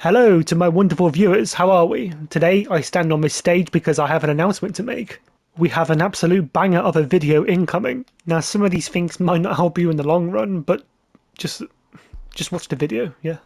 Hello to my wonderful viewers, how are we? Today I stand on this stage because I have an announcement to make. We have an absolute banger of a video incoming. Now some of these things might not help you in the long run, but just watch the video, yeah.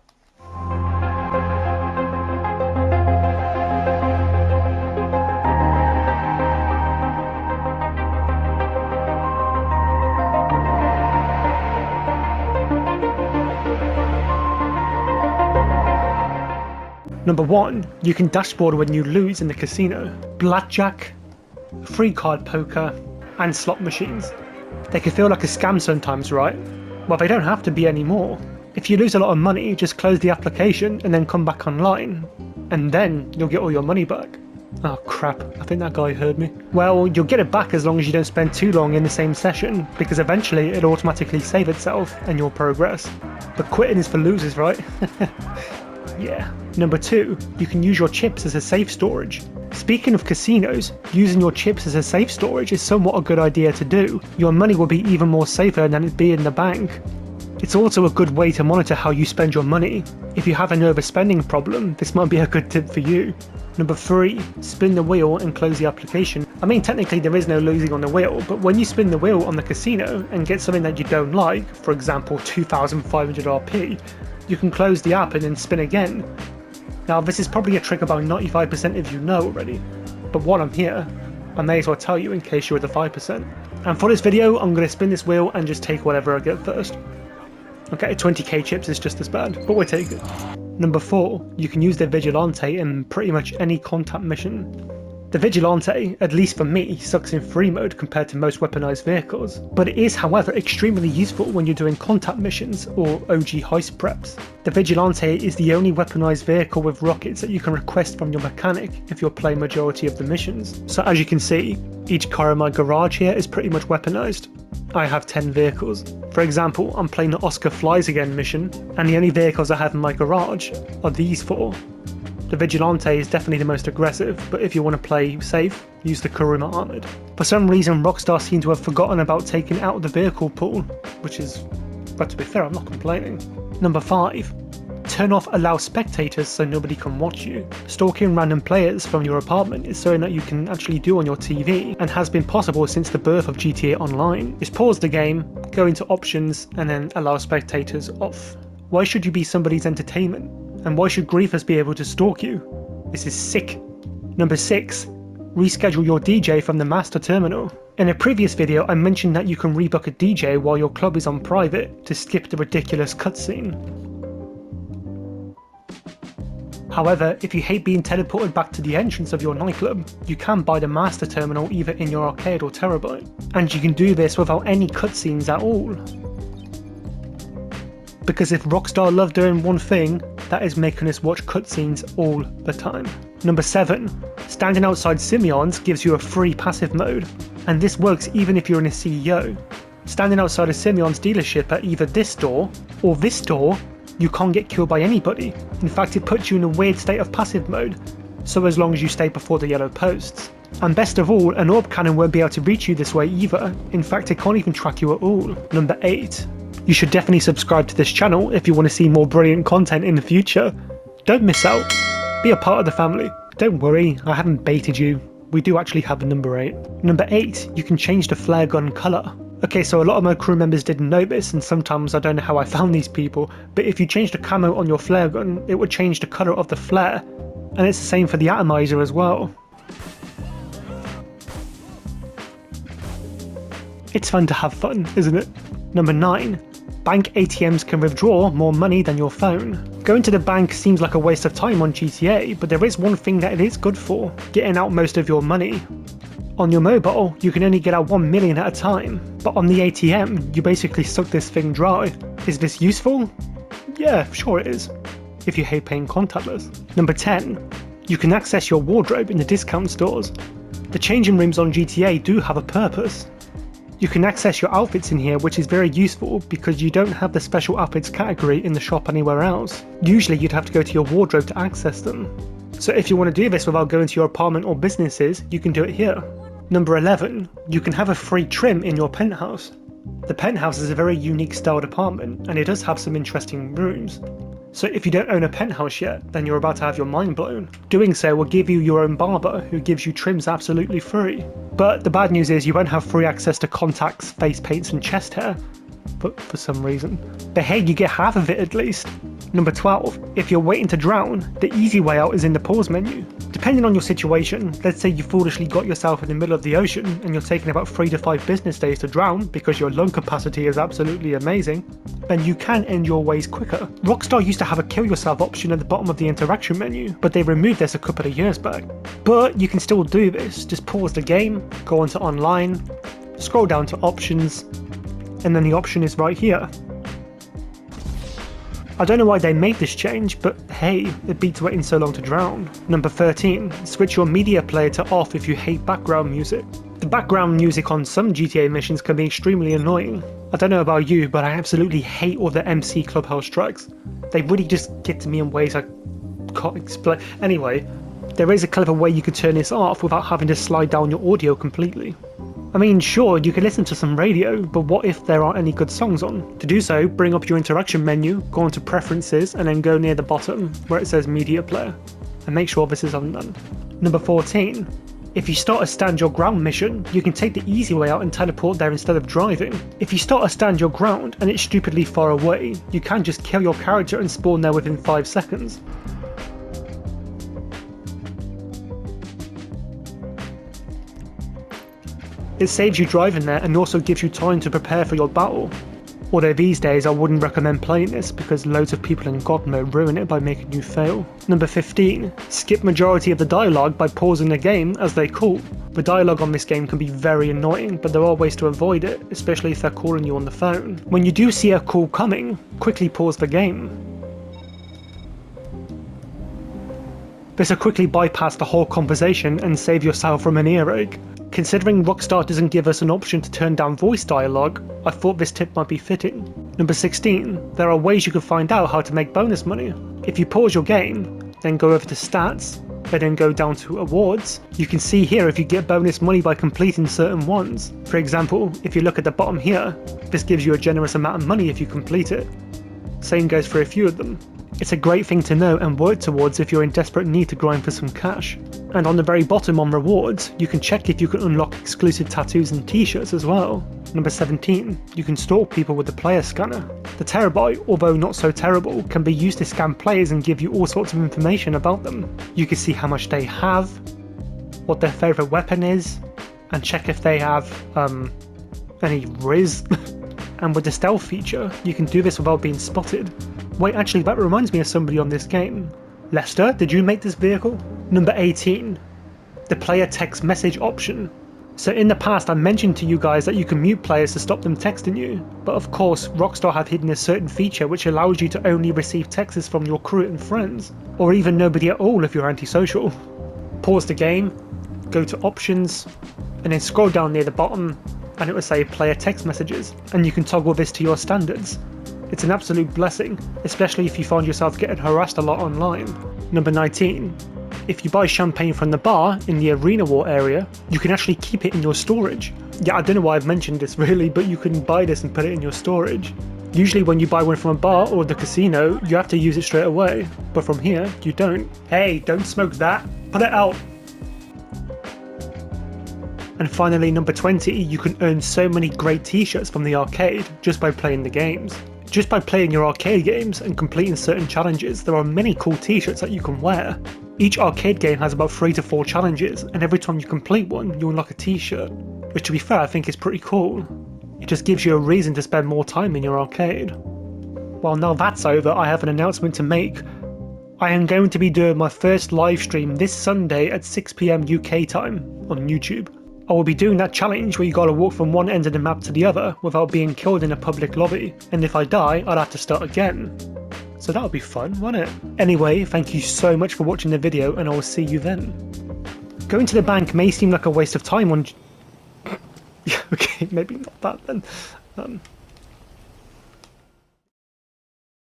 Number 1, you can dashboard when you lose in the casino. Blackjack, free card poker, and slot machines. They can feel like a scam sometimes, right? Well, they don't have to be anymore. If you lose a lot of money, just close the application and then come back online. And then you'll get all your money back. Oh crap, I think that guy heard me. Well, you'll get it back as long as you don't spend too long in the same session, because eventually it'll automatically save itself and you'll progress. But quitting is for losers, right? Yeah. Number 2, you can use your chips as a safe storage. Speaking of casinos, using your chips as a safe storage is somewhat a good idea to do. Your money will be even more safer than it'd be in the bank. It's also a good way to monitor how you spend your money. If you have an overspending problem, this might be a good tip for you. Number 3, spin the wheel and close the application. I mean, technically there is no losing on the wheel, but when you spin the wheel on the casino and get something that you don't like, for example 2500 RP, you can close the app and then spin again. Now this is probably a trick about 95% of you know already, but while I'm here, I may as well tell you in case you're the 5%. And for this video, I'm going to spin this wheel and just take whatever I get first. Okay, 20k chips is just as bad, but we'll take it. Number 4, you can use the Vigilante in pretty much any contact mission. The Vigilante, at least for me, sucks in free mode compared to most weaponized vehicles, but it is however extremely useful when you're doing contact missions or OG heist preps. The Vigilante is the only weaponized vehicle with rockets that you can request from your mechanic if you're playing majority of the missions. So as you can see, each car in my garage here is pretty much weaponized. I have 10 vehicles. For example, I'm playing the Oscar Flies Again mission, and the only vehicles I have in my garage are these 4. The Vigilante is definitely the most aggressive, but if you want to play safe, use the Kuruma Armored. For some reason, Rockstar seem to have forgotten about taking out the vehicle pool, which is, but to be fair, I'm not complaining. Number 5. Turn off allow spectators so nobody can watch you. Stalking random players from your apartment is something that you can actually do on your TV, and has been possible since the birth of GTA Online. Just pause the game, go into options, and then allow spectators off. Why should you be somebody's entertainment? And why should griefers be able to stalk you? This is sick. Number 6. Reschedule your DJ from the master terminal. In a previous video I mentioned that you can rebook a DJ while your club is on private to skip the ridiculous cutscene. However, if you hate being teleported back to the entrance of your nightclub, you can buy the master terminal either in your arcade or terabyte. And you can do this without any cutscenes at all. Because if Rockstar love doing one thing, that is making us watch cutscenes all the time. Number 7. Standing outside Simeon's gives you a free passive mode, and this works even if you're in a CEO. Standing outside a Simeon's dealership at either this store or this store, you can't get killed by anybody. In fact, it puts you in a weird state of passive mode, so as long as you stay before the yellow posts. And best of all, an orb cannon won't be able to reach you this way either. In fact, it can't even track you at all. Number 8. You should definitely subscribe to this channel if you want to see more brilliant content in the future. Don't miss out. Be a part of the family. Don't worry, I haven't baited you. We do actually have a number 8. Number 8, you can change the flare gun colour. Okay, so a lot of my crew members didn't know this, and sometimes I don't know how I found these people, but if you change the camo on your flare gun, it would change the colour of the flare. And it's the same for the atomizer as well. It's fun to have fun, isn't it? Number 9. Bank ATMs can withdraw more money than your phone. Going to the bank seems like a waste of time on GTA, but there is one thing that it is good for: getting out most of your money. On your mobile, you can only get out 1 million at a time, but on the ATM, you basically suck this thing dry. Is this useful? Yeah, sure it is, if you hate paying contactless. Number 10. You can access your wardrobe in the discount stores. The changing rooms on GTA do have a purpose. You can access your outfits in here, which is very useful because you don't have the special outfits category in the shop anywhere else. Usually you'd have to go to your wardrobe to access them. So if you want to do this without going to your apartment or businesses, you can do it here. Number 11. You can have a free trim in your penthouse. The penthouse is a very unique styled apartment, and it does have some interesting rooms. So if you don't own a penthouse yet, then you're about to have your mind blown. Doing so will give you your own barber, who gives you trims absolutely free. But the bad news is you won't have free access to contacts, face paints and chest hair, but for some reason. But hey, you get half of it at least. Number 12, if you're waiting to drown, the easy way out is in the pause menu. Depending on your situation, let's say you foolishly got yourself in the middle of the ocean and you're taking about 3 to 5 business days to drown because your lung capacity is absolutely amazing, then you can end your ways quicker. Rockstar used to have a kill yourself option at the bottom of the interaction menu, but they removed this a couple of years back. But you can still do this, just pause the game, go onto online, scroll down to options, and then the option is right here. I don't know why they made this change, but hey, it beats waiting so long to drown. Number 13, switch your media player to off if you hate background music. The background music on some GTA missions can be extremely annoying. I don't know about you, but I absolutely hate all the MC Clubhouse tracks. They really just get to me in ways I can't explain. Anyway, there is a clever way you could turn this off without having to slide down your audio completely. I mean, sure, you can listen to some radio, but what if there aren't any good songs on? To do so, bring up your interaction menu, go onto preferences, and then go near the bottom where it says media player, and make sure this is undone. Number 14. If you start a stand your ground mission, you can take the easy way out and teleport there instead of driving. If you start a stand your ground and it's stupidly far away, you can just kill your character and spawn there within 5 seconds. It saves you driving there and also gives you time to prepare for your battle. Although these days I wouldn't recommend playing this because loads of people in God mode ruin it by making you fail. Number 15. Skip majority of the dialogue by pausing the game as they call. The dialogue on this game can be very annoying, but there are ways to avoid it, especially if they're calling you on the phone. When you do see a call coming, quickly pause the game. This will quickly bypass the whole conversation and save yourself from an earache. Considering Rockstar doesn't give us an option to turn down voice dialogue, I thought this tip might be fitting. Number 16. There are ways you can find out how to make bonus money. If you pause your game, then go over to stats, and then go down to awards, you can see here if you get bonus money by completing certain ones. For example, if you look at the bottom here, this gives you a generous amount of money if you complete it. Same goes for a few of them. It's a great thing to know and work towards if you're in desperate need to grind for some cash. And on the very bottom on rewards, you can check if you can unlock exclusive tattoos and t-shirts as well. Number 17, you can stalk people with the player scanner. The Terabyte, although not so terrible, can be used to scan players and give you all sorts of information about them. You can see how much they have, what their favourite weapon is, and check if they have, any Riz. And with the stealth feature, you can do this without being spotted. Wait, actually that reminds me of somebody on this game. Lester, did you make this vehicle? Number 18. The player text message option. So in the past I mentioned to you guys that you can mute players to stop them texting you, but of course Rockstar have hidden a certain feature which allows you to only receive texts from your crew and friends, or even nobody at all if you're antisocial. Pause the game, go to options, and then scroll down near the bottom and it will say player text messages, and you can toggle this to your standards. It's an absolute blessing, especially if you find yourself getting harassed a lot online. Number 19. If you buy champagne from the bar in the Arena War area, you can actually keep it in your storage. Yeah, I don't know why I've mentioned this really, but you can buy this and put it in your storage. Usually when you buy one from a bar or the casino, you have to use it straight away, but from here, you don't. Hey, don't smoke that, put it out! And finally, number 20, you can earn so many great t-shirts from the arcade just by playing the games. Just by playing your arcade games and completing certain challenges, there are many cool t-shirts that you can wear. Each arcade game has about 3 to 4 challenges, and every time you complete one, you unlock a t-shirt. Which to be fair, I think is pretty cool. It just gives you a reason to spend more time in your arcade. Well, now that's over, I have an announcement to make. I am going to be doing my first live stream this Sunday at 6 PM UK time on YouTube. I will be doing that challenge where you gotta walk from one end of the map to the other without being killed in a public lobby, and if I die, I'll have to start again. So that'll be fun, won't it? Anyway, thank you so much for watching the video, and I will see you then. Going to the bank may seem like a waste of time on... Yeah, okay, maybe not that then.